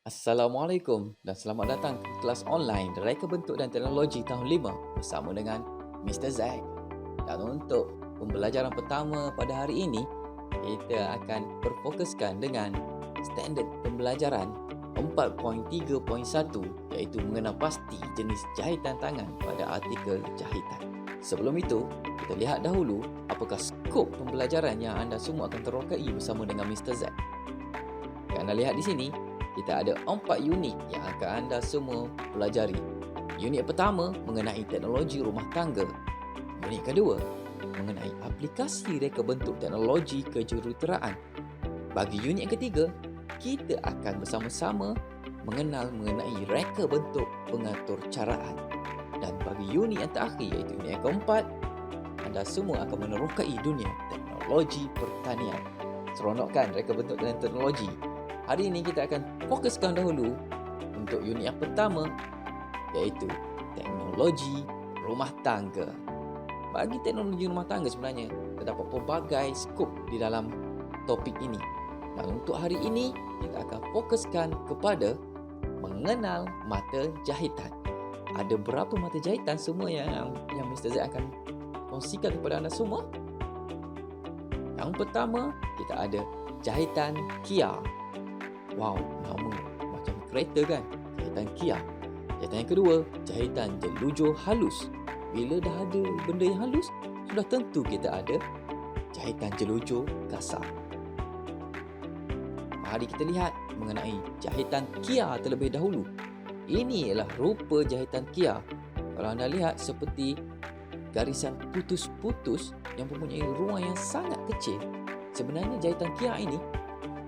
Assalamualaikum dan selamat datang ke kelas online Reka Bentuk dan Teknologi tahun 5 bersama dengan Mr. Zack. Dan untuk pembelajaran pertama pada hari ini, kita akan berfokuskan dengan standard pembelajaran 4.3.1 iaitu mengenal pasti jenis jahitan tangan pada artikel jahitan. Sebelum itu, kita lihat dahulu apakah skop pembelajaran yang anda semua akan terokai bersama dengan Mr. Zack. Anda lihat di sini, kita ada 4 unit yang akan anda semua pelajari. Unit pertama mengenai teknologi rumah tangga. Unit kedua mengenai aplikasi reka bentuk teknologi kejuruteraan. Bagi unit yang ketiga, kita akan bersama-sama mengenal mengenai reka bentuk pengatur caraan. Dan bagi unit yang terakhir iaitu unit yang keempat, anda semua akan menerokai dunia teknologi pertanian. Seronok kan reka bentuk dan teknologi? Hari ini kita akan fokuskan dahulu untuk unit yang pertama iaitu teknologi rumah tangga. Bagi teknologi rumah tangga sebenarnya terdapat pelbagai skop di dalam topik ini. Dan untuk hari ini kita akan fokuskan kepada mengenal mata jahitan. Ada berapa mata jahitan semua yang Mr. Z akan kongsikan kepada anda semua? Yang pertama kita ada jahitan Kia. Wow, nama macam kereta kan? Jahitan Kia. Jahitan yang kedua, jahitan jelujur halus. Bila dah ada benda yang halus, sudah tentu kita ada jahitan jelujur kasar. Mari kita lihat mengenai jahitan Kia terlebih dahulu. Ini ialah rupa jahitan Kia. Kalau anda lihat seperti garisan putus-putus yang mempunyai ruang yang sangat kecil. Sebenarnya jahitan Kia ini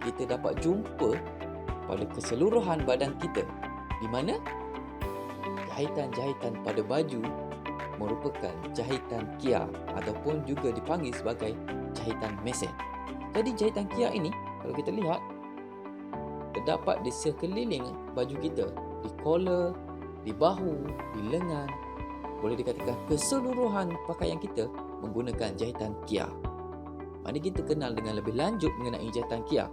kita dapat jumpa pada keseluruhan badan kita, di mana jahitan-jahitan pada baju merupakan jahitan Kia ataupun juga dipanggil sebagai jahitan mesin. Jadi jahitan Kia ini kalau kita lihat terdapat di sekeliling baju kita, di collar, di bahu, di lengan. Boleh dikatakan keseluruhan pakaian kita menggunakan jahitan Kia. Mari kita kenal dengan lebih lanjut mengenai jahitan Kia.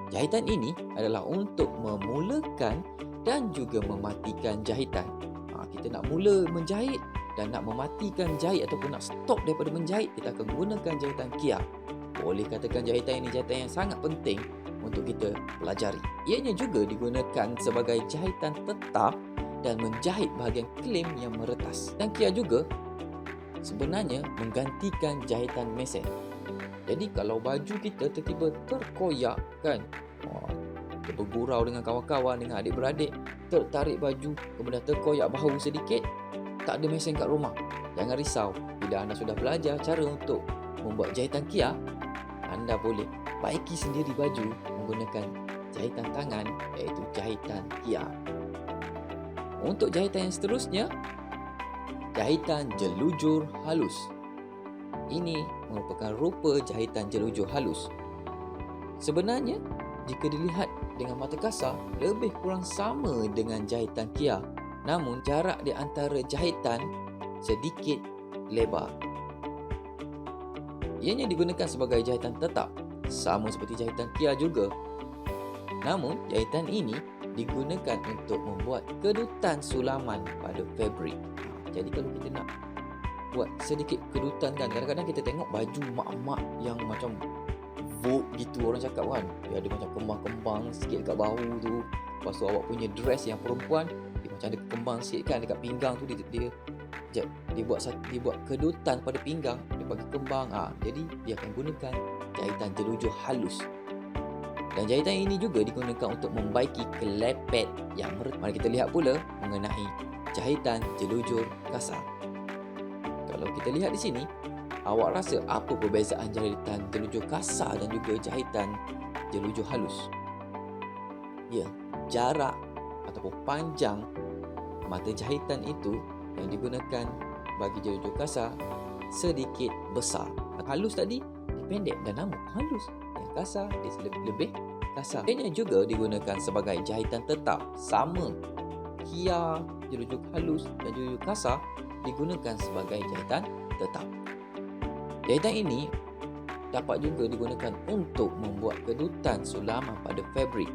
Jahitan ini adalah untuk memulakan dan juga mematikan jahitan. Kita nak mula menjahit dan nak mematikan jahit ataupun nak stop daripada menjahit, kita akan gunakan jahitan Kia. Boleh katakan jahitan ini jahitan yang sangat penting untuk kita pelajari. Ianya juga digunakan sebagai jahitan tetap dan menjahit bahagian klem yang meretas. Dan Kia juga sebenarnya menggantikan jahitan mesin. Jadi kalau baju kita tiba-tiba terkoyak kan, kita bergurau dengan kawan-kawan, dengan adik-beradik, tertarik baju, kemudian terkoyak bahu sedikit, tak ada mesin kat rumah. Jangan risau, bila anda sudah belajar cara untuk membuat jahitan Kia, anda boleh baiki sendiri baju menggunakan jahitan tangan iaitu jahitan Kia. Untuk jahitan yang seterusnya, jahitan jelujur halus. Ini merupakan rupa jahitan jelujur halus. Sebenarnya, jika dilihat dengan mata kasar, lebih kurang sama dengan jahitan Kia. Namun, jarak di antara jahitan sedikit lebar. Ianya digunakan sebagai jahitan tetap, sama seperti jahitan Kia juga. Namun, jahitan ini digunakan untuk membuat kedutan sulaman pada fabrik. Jadi kalau kita nak buat sedikit kedutan kan, kadang-kadang kita tengok baju mak-mak yang macam Vogue gitu orang cakap kan, dia ada macam kembang-kembang sikit kat bahu tu. Lepas tu awak punya dress yang perempuan, dia macam ada kembang sikit kan dekat pinggang tu, dia buat kedutan pada pinggang, dia bagi kembang. Jadi dia akan gunakan jahitan jelujur halus. Dan jahitan ini juga digunakan untuk membaiki kelepet yang meretas. Mari kita lihat pula mengenai jahitan jelujur kasar. Kalau kita lihat di sini, awak rasa apa perbezaan jahitan jelujur kasar dan juga jahitan jelujur halus? Ya, jarak ataupun panjang mata jahitan itu yang digunakan bagi jelujur kasar sedikit besar. Halus tadi dia pendek dan lama, halus. Yang kasar dia lebih kasar. Ianya juga digunakan sebagai jahitan tetap, sama. Kia, jelujur halus dan jelujur kasar digunakan sebagai jahitan tetap. Jahitan ini dapat juga digunakan untuk membuat kedutan sulaman pada fabrik.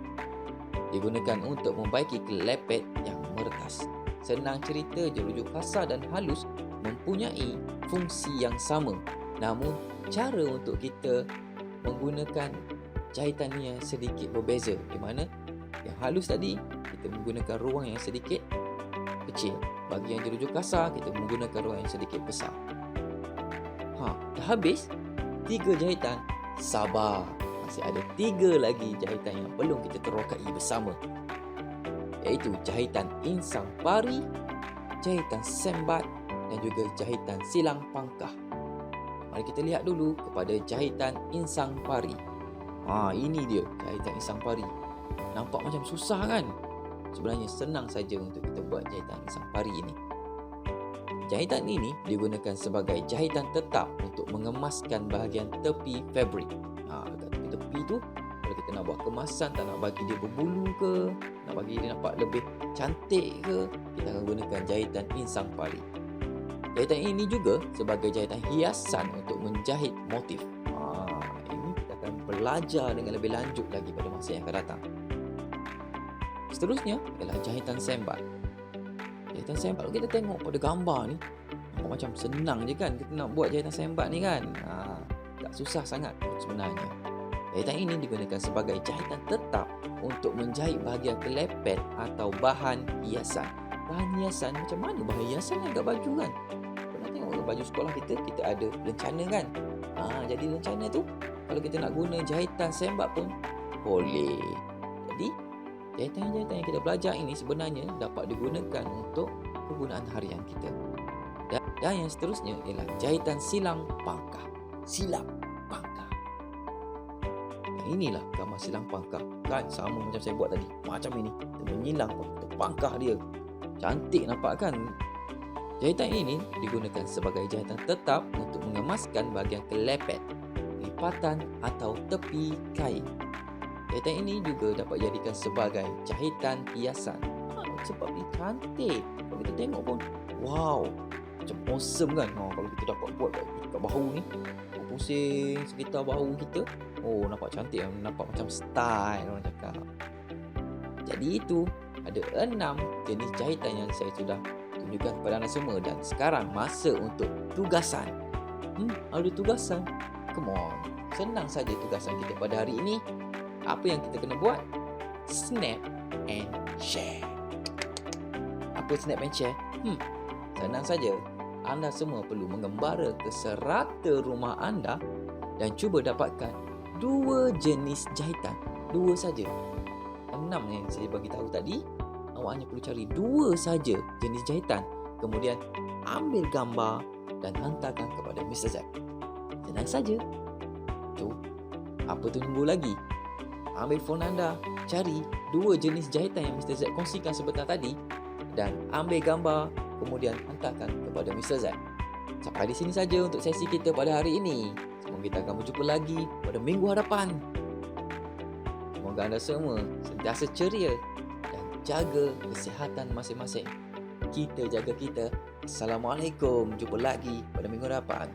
digunakan untuk membaiki kelepet yang meretas. Senang cerita, jerujuk kasar dan halus mempunyai fungsi yang sama. Namun, cara untuk kita menggunakan jahitannya sedikit berbeza. Di mana yang halus tadi, kita menggunakan ruang yang sedikit kecil. Bagi yang jerujuk kasar, kita menggunakan ruang yang sedikit besar. Dah habis 3 jahitan. Sabar, masih ada 3 lagi jahitan yang belum kita terokai bersama, iaitu jahitan insang pari, jahitan sembat dan juga jahitan silang pangkah. Mari kita lihat dulu kepada jahitan insang pari. Ini dia jahitan insang pari. Nampak macam susah kan? Sebenarnya senang saja untuk kita buat jahitan insang pari ini. Jahitan ini digunakan sebagai jahitan tetap untuk mengemaskan bahagian tepi fabrik. Dekat tepi tu, kalau kita nak buat kemasan, tak nak bagi dia berbulu ke, nak bagi dia nampak lebih cantik ke, kita akan gunakan jahitan insang pari. Jahitan ini juga sebagai jahitan hiasan untuk menjahit motif. Ini kita akan belajar dengan lebih lanjut lagi pada masa yang akan datang. Seterusnya ialah jahitan sembat. Jahitan sembat, kalau kita tengok pada gambar ni, nampak macam senang je kan kita nak buat jahitan sembat ni kan. Tak susah sangat sebenarnya. Jahitan ini digunakan sebagai jahitan tetap untuk menjahit bahagian kelepet atau bahan hiasan. Bahan hiasan, macam mana bahan hiasan yang kat baju kan? Pernah tengok baju sekolah kita ada lencana kan? Jadi lencana tu, kalau kita nak guna jahitan sembat pun boleh. Jadi jahitan-jahitan yang kita belajar ini sebenarnya dapat digunakan untuk kegunaan harian kita. Dan yang seterusnya ialah jahitan silang pangkah. Silang pangkah. Yang inilah gambar silang pangkah. Kan sama macam saya buat tadi. Macam ini. Kita menyilang pangkah dia. Cantik nampak kan? Jahitan ini digunakan sebagai jahitan tetap untuk mengemaskan bahagian kelepet, lipatan atau tepi kain. Jahitan ini juga dapat dijadikan sebagai jahitan hiasan. Sebab dia cantik. Kalau kita tengok pun, wow, macam awesome kan. Kalau kita dapat buat kat bahu ni, pusing sekitar bahu kita, nampak cantik. Nampak macam style orang cakap. Jadi itu ada 6 jenis jahitan yang saya sudah tunjukkan kepada anda semua. Dan sekarang masa untuk tugasan. Ada tugasan? Come on. Senang saja tugasan kita pada hari ini. Apa yang kita kena buat? Snap and share. Apa snap and share? Senang saja. Anda semua perlu mengembara ke serata rumah anda dan cuba dapatkan 2 jenis jahitan. 2 saja. 6 yang saya bagi tahu tadi, awak hanya perlu cari 2 saja jenis jahitan. Kemudian ambil gambar dan hantarkan kepada Mr. Zack. Senang saja. Tu, apa tunggu lagi? Ambil phone anda, cari 2 jenis jahitan yang Mr. Zack kongsikan sebentar tadi dan ambil gambar, kemudian hantarkan kepada Mr. Zack. Sampai di sini saja untuk sesi kita pada hari ini. Semoga kita akan berjumpa lagi pada minggu hadapan. Semoga anda semua sentiasa ceria dan jaga kesihatan masing-masing. Kita jaga kita. Assalamualaikum. Jumpa lagi pada minggu hadapan.